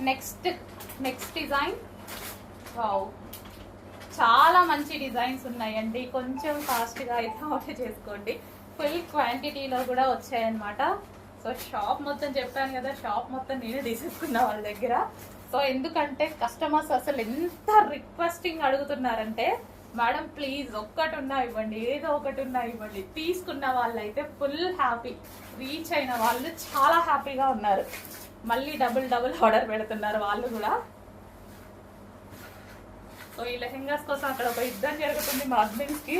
Next design. Wow, చాలా మంచి designs ఉన్నాయండి. కొంచెం ఫాస్ట్గా అయితే ఆర్డర్ చేసుకోండి. ఫుల్ క్వాంటిటీలో కూడా వచ్చాయన్నమాట. సో షాప్ మొత్తం చెప్పాను కదా, షాప్ మొత్తం నేనే తీసేసుకున్నా వాళ్ళ దగ్గర. సో ఎందుకంటే కస్టమర్స్ అసలు ఎంత రిక్వెస్టింగ్ అడుగుతున్నారంటే, మేడం ప్లీజ్ ఒక్కటి ఉన్నా ఇవ్వండి, ఏదో ఒకటి ఉన్నా ఇవ్వండి. తీసుకున్న వాళ్ళు అయితే ఫుల్ హ్యాపీ, రీచ్ అయిన వాళ్ళు చాలా హ్యాపీగా ఉన్నారు. మళ్ళీ డబుల్ ఆర్డర్ పెడుతున్నారు వాళ్ళు కూడా. సో ఈ లెహెంగాస్ కోసం అక్కడ ఒక యుద్ధం జరుగుతుంది మా హస్బెండ్స్ కి.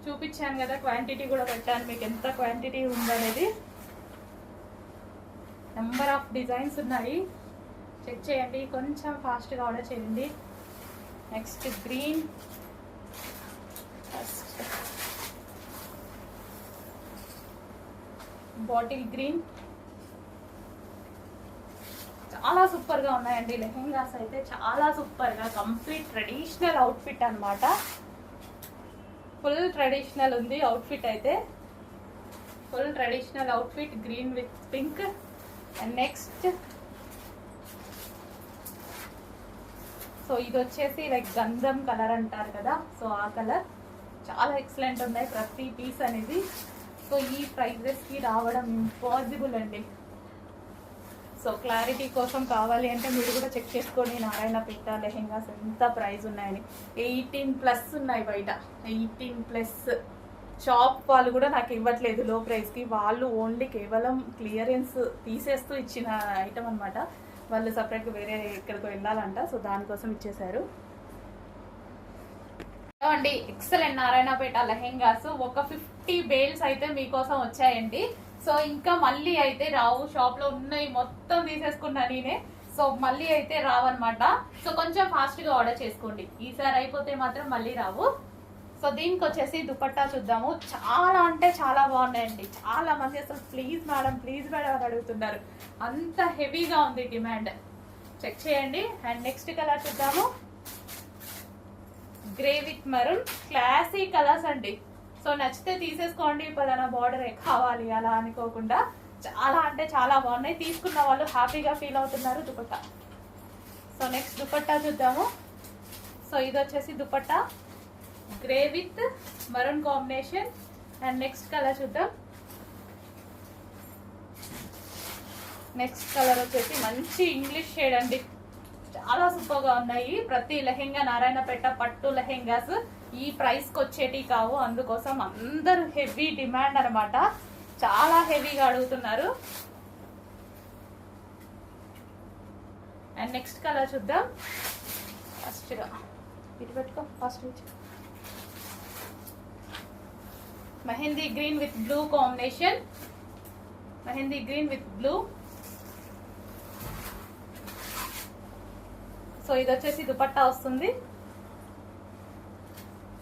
చూపించాను కదా, క్వాంటిటీ కూడా పెట్టాను మీకు ఎంత క్వాంటిటీ ఉందనేది. నెంబర్ ఆఫ్ డిజైన్స్ ఉన్నాయి, చెక్ చేయండి. కొంచెం ఫాస్ట్గా ఆర్డర్ చేయండి. Next green, bottle green. చాలా సూపర్గా ఉన్నాయండి లెహెంగాస్ అయితే, చాలా సూపర్గా. కంప్లీట్ ట్రెడిషనల్ అవుట్ఫిట్ అనమాట. ఫుల్ ట్రెడిషనల్ ఉంది అవుట్ఫిట్ అయితే, full traditional outfit. Green with pink. And next so ఇది వచ్చేసి లైక్ గంధం కలర్ అంటారు కదా, సో ఆ కలర్. చాలా ఎక్సలెంట్ ఉన్నాయి ప్రతి పీస్ అనేది. సో ఈ ప్రైజెస్కి రావడం ఇంపాసిబుల్ అండి. సో క్లారిటీ కోసం కావాలి అంటే మీరు కూడా చెక్ చేసుకోండి నారాయణపేట లెహెంగాస్ ఎంత ప్రైస్ ఉన్నాయని. 18+ ఉన్నాయి బయట, 18+. షాప్ వాళ్ళు కూడా నాకు ఇవ్వట్లేదు లో ప్రైస్కి, వాళ్ళు ఓన్లీ కేవలం క్లియరెన్స్ తీసేస్తూ ఇచ్చిన ఐటమ్ అనమాట. వాళ్ళు సపరేట్గా వేరే ఎక్కడికి వెళ్ళాలంట, సో దానికోసం ఇచ్చేశారు అండి. ఎక్సలెంట్ నారాయణపేట లెహెంగాస్. ఒక 50 బేల్స్ అయితే మీకోసం వచ్చాయండి. సో ఇంకా మళ్ళీ అయితే రావు, షాప్ లో ఉన్నాయి మొత్తం తీసేసుకున్నా నేనే. సో మళ్ళీ అయితే రావన్నమాట. సో కొంచెం ఫాస్ట్ గా ఆర్డర్ చేసుకోండి, ఈసారి అయిపోతే మాత్రం మళ్ళీ రావు. సో దీనికి వచ్చేసి దుపట్టా చూద్దాము. చాలా అంటే చాలా బాగున్నాయండి. చాలా మంది అసలు ప్లీజ్ మేడం అని అడుగుతున్నారు, అంత హెవీగా ఉంది డిమాండ్. చెక్ చేయండి. అండ్ నెక్స్ట్ కలర్ చూద్దాము. Grey with maroon. Classy colours అండి. సో నచ్చితే తీసేసుకోండి, పలానా బార్డర్ కావాలి అలా అనుకోకుండా. చాలా అంటే చాలా బాగున్నాయి, తీసుకున్న వాళ్ళు హ్యాపీగా ఫీల్ అవుతున్నారు దుపట్టా. సో నెక్స్ట్ దుపట్టా చూద్దాము. సో ఇది వచ్చేసి dupatta grey with maroon combination. And next colour చూద్దాం. నెక్స్ట్ కలర్ వచ్చేసి మంచి ఇంగ్లీష్ షేడ్ అండి. చాలా సూపర్ గా ఉన్నాయి. ప్రతి లెహెంగా నారాయణపేట పట్టు లెహెంగాస్ ఈ ప్రైస్ కి వచ్చేటి కావు, అందుకోసం అందరూ హెవీ డిమాండ్ అనమాట. చాలా హెవీగా అడుగుతున్నారు. అండ్ నెక్స్ట్ కలర్ చూద్దాం. ఫస్ట్ గా ఇటు పెట్టుకో, first mehndi green with blue combination. Mehndi green with blue. So ఇది వచ్చేసి దుపట్టా వస్తుంది.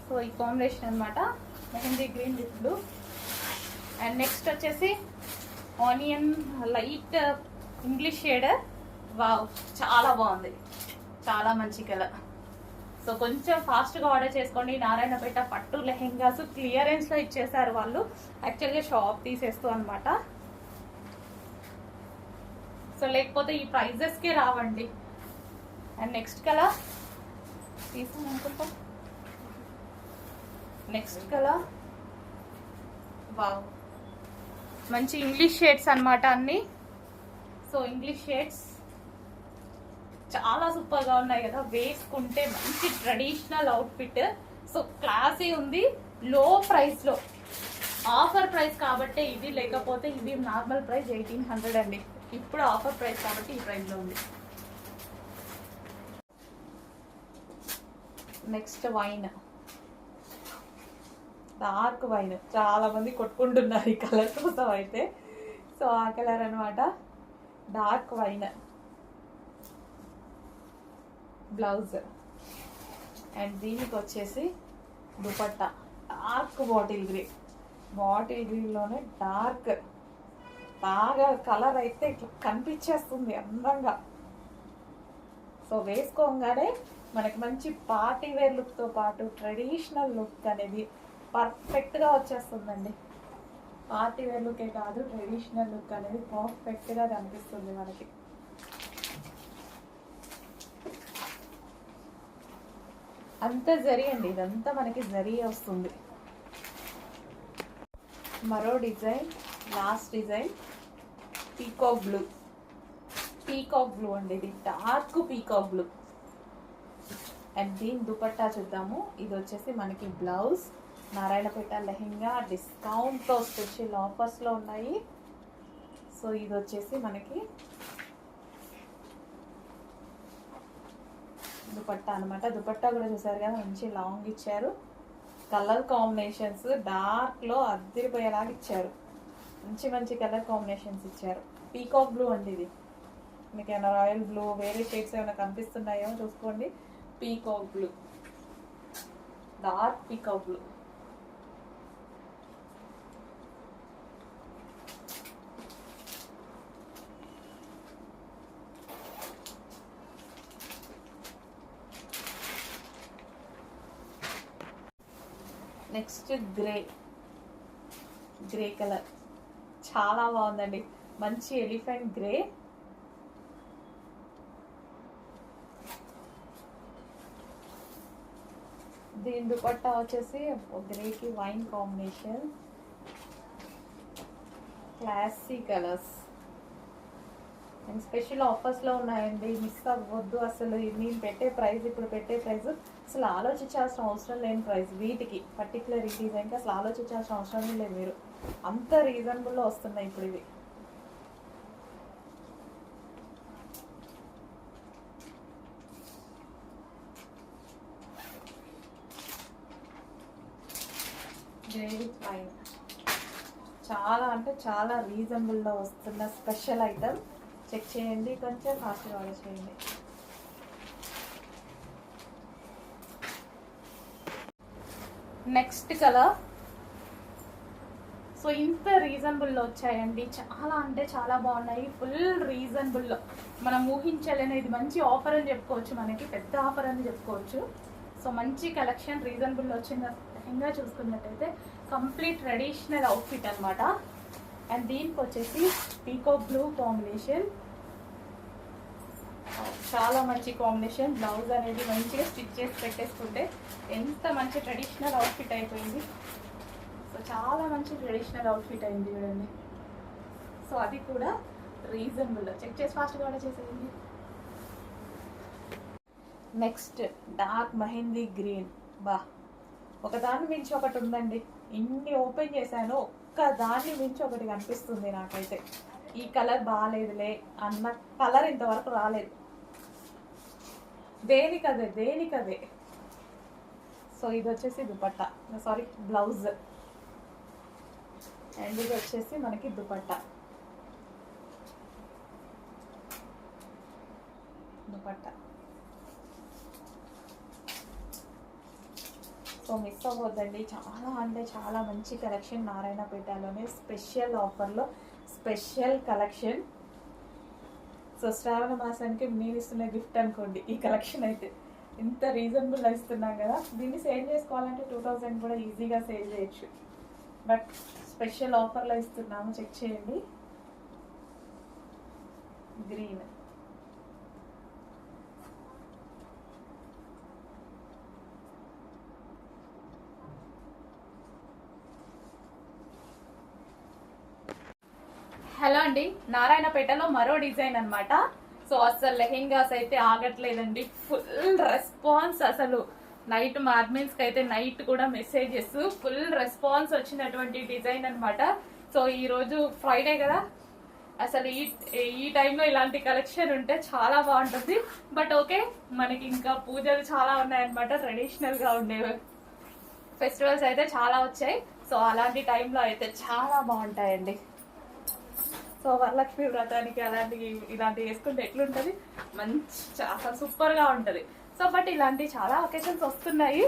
సో ఈ కాంబినేషన్ అనమాట, mehndi green with blue. And next వచ్చేసి onion light English shade. Wow, చాలా బాగుంది, చాలా మంచి కలర్. సో కొంచెం ఫాస్ట్గా ఆర్డర్ చేసుకోండి. నారాయణపేట పట్టు లెహెంగాస్ క్లియరెన్స్లో ఇచ్చేసారు వాళ్ళు, యాక్చువల్గా షాప్ తీసేస్తూ అనమాట. సో లేకపోతే ఈ ప్రైజెస్కే రావండి. అండ్ నెక్స్ట్ కలర్ తీసాను అనుకుంటా. నెక్స్ట్ కలర్ వావ్, మంచి ఇంగ్లీష్ షేడ్స్ అనమాట అన్ని. సో ఇంగ్లీష్ షేడ్స్ చాలా సూపర్గా ఉన్నాయి కదా, వేసుకుంటే మంచి ట్రెడిషనల్ అవుట్ఫిట్. సో క్లాసీ ఉంది, లో ప్రైస్లో. ఆఫర్ ప్రైస్ కాబట్టి ఇది, లేకపోతే ఇది నార్మల్ ప్రైస్ 1800 అండి. ఇప్పుడు ఆఫర్ ప్రైస్ కాబట్టి ఈ ప్రైస్లో ఉంది. Next wine, dark wine. చాలా మంది కొట్టుకుంటున్నారు ఈ కలర్ కోసం అయితే. సో ఆ కలర్ అనమాట, డార్క్ వైన్. బ్లౌజ్. అండ్ దీనికి వచ్చేసి dupatta dark bottle green. Bottle గ్రీన్లోనే డార్క్, బాగా కలర్ అయితే ఇట్లా కనిపించేస్తుంది అందంగా. సో వేసుకోగానే మనకి మంచి పార్టీ వేర్ లుక్తో పాటు ట్రెడిషనల్ లుక్ అనేది పర్ఫెక్ట్గా వచ్చేస్తుందండి. పార్టీ వేర్ లుకే కాదు, ట్రెడిషనల్ లుక్ అనేది పర్ఫెక్ట్గా కనిపిస్తుంది మనకి. అంతా జరీ అండి, ఇదంతా మనకి జరీ వస్తుంది. మరో design, last design peacock blue. Peacock blue అండి, ఇది డార్క్ పీకాక్ బ్లూ. అండ్ దీని దుపట్టా చూద్దాము. ఇది వచ్చేసి మనకి బ్లౌజ్, నారాయణపేట లెహెంగా డిస్కౌంట్తో స్పెషల్ ఆఫర్స్లో ఉన్నాయి. సో ఇది వచ్చేసి మనకి దుపట్టా అనమాట. దుపట్టా కూడా చూసారు కదా, మంచి లాంగ్ ఇచ్చారు. కలర్ కాంబినేషన్స్ డార్క్లో అద్దరిపోయేలాగా ఇచ్చారు. మంచి మంచి కలర్ కాంబినేషన్స్ ఇచ్చారు. పీకాక్ బ్లూ అండి ఇది. మీకు ఏమైనా రాయల్ బ్లూ, వేరే షేడ్స్ ఏమైనా కనిపిస్తున్నాయో చూసుకోండి. Peacock blue, dark peacock blue. Next grey colour చాలా బాగుందండి, మంచి ఎలిఫెంట్ గ్రే. దీని దుపట్టా వచ్చేసి గ్రేకి wine combination, classy colours. And special ఆఫర్స్లో ఉన్నాయండి, మిస్ అవ్వద్దు అసలు. నేను పెట్టే ప్రైస్, ఇప్పుడు పెట్టే ప్రైస్ అసలు ఆలోచించాల్సిన అవసరం లేని ప్రైస్. వీటికి పర్టికులర్ ఈ డిజైన్కి అసలు ఆలోచించాల్సిన అవసరం లేదు మీరు, అంత రీజనబుల్లో వస్తున్నాయి ఇప్పుడు ఇవి. చాలా అంటే చాలా రీజనబుల్లో వస్తున్న స్పెషల్ ఐటమ్. చెక్ చేయండి, కొంచెం ఫాస్ట్గా ఆర్డర్ చేయండి. Next colour. సో ఇంత రీజనబుల్లో వచ్చాయండి, చాలా అంటే చాలా బాగున్నాయి. ఫుల్ రీజనబుల్లో, మనం ఊహించలేని ఇది మంచి ఆఫర్ అని చెప్పుకోవచ్చు, మనకి పెద్ద ఆఫర్ అని చెప్పుకోవచ్చు. సో మంచి కలెక్షన్ రీజనబుల్లో వచ్చింది. లెహంగా చూసుకున్నట్టయితే కంప్లీట్ ట్రెడిషనల్ అవుట్ఫిట్ అనమాట. అండ్ దీనికి వచ్చేసి పీకాక్ బ్లూ కాంబినేషన్, చాలా మంచి కాంబినేషన్. బ్లౌజ్ అనేది మంచిగా స్టిచ్ చేసి పెట్టేసుకుంటే ఎంత మంచి ట్రెడిషనల్ అవుట్ఫిట్ అయిపోయింది. సో చాలా మంచి ట్రెడిషనల్ అవుట్ఫిట్ అయింది చూడండి. సో అది కూడా రీజనబుల్. చెక్ చేసి ఫాస్ట్గా ఆర్డర్ చేసేయండి. Next dark mehndi green. బా, ఒకదాన్ని మించి ఒకటి ఉందండి. ఇన్ని ఓపెన్ చేశాను, ఒక్క దాన్ని మించి ఒకటి కనిపిస్తుంది నాకైతే. ఈ కలర్ బాగాలేదులే అన్న కలర్ ఇంతవరకు రాలేదు. దేనికదే. సో ఇది వచ్చేసి దుపట్టా, సారీ బ్లౌజ్. అండ్ ఇది వచ్చేసి మనకి దుపట్టా. సో మిస్ అవ్వద్దండి, చాలా అంటే చాలా మంచి కలెక్షన్. నారాయణపేటలోనే స్పెషల్ ఆఫర్లో స్పెషల్ కలెక్షన్. సో శ్రావణ మాసానికి నేను ఇస్తున్న గిఫ్ట్ అనుకోండి ఈ కలెక్షన్ అయితే. ఇంత రీజనబుల్ ఇస్తున్నాం కదా, దీన్ని సేల్ చేసుకోవాలంటే 2000 కూడా ఈజీగా సేల్ చేయొచ్చు. బట్ స్పెషల్ ఆఫర్లో ఇస్తున్నాము, చెక్ చేయండి. గ్రీన్. హలో అండి, నారాయణపేటలో మరో డిజైన్ అనమాట. సో అసలు లెహెంగాస్ అయితే ఆగట్లేదండి, ఫుల్ రెస్పాన్స్. అసలు నైట్ మా అడ్మిన్స్కి అయితే నైట్ కూడా మెసేజెస్, ఫుల్ రెస్పాన్స్ వచ్చినటువంటి డిజైన్ అనమాట. సో ఈరోజు ఫ్రైడే కదా, అసలు ఈ టైంలో ఇలాంటి కలెక్షన్ ఉంటే చాలా బాగుంటుంది. బట్ ఓకే, మనకి ఇంకా పూజలు చాలా ఉన్నాయన్నమాట. ట్రెడిషనల్గా ఉండేవి ఫెస్టివల్స్ అయితే చాలా వచ్చాయి. సో అలాంటి టైంలో అయితే చాలా బాగుంటాయండి. సో వరలక్ష్మి వ్రతానికి ఇలాంటివి వేసుకుంటే ఎట్లుంటుంది, మంచి అసలు సూపర్గా ఉంటుంది. సో బట్ ఇలాంటి చాలా ఒకేషన్స్ వస్తున్నాయి.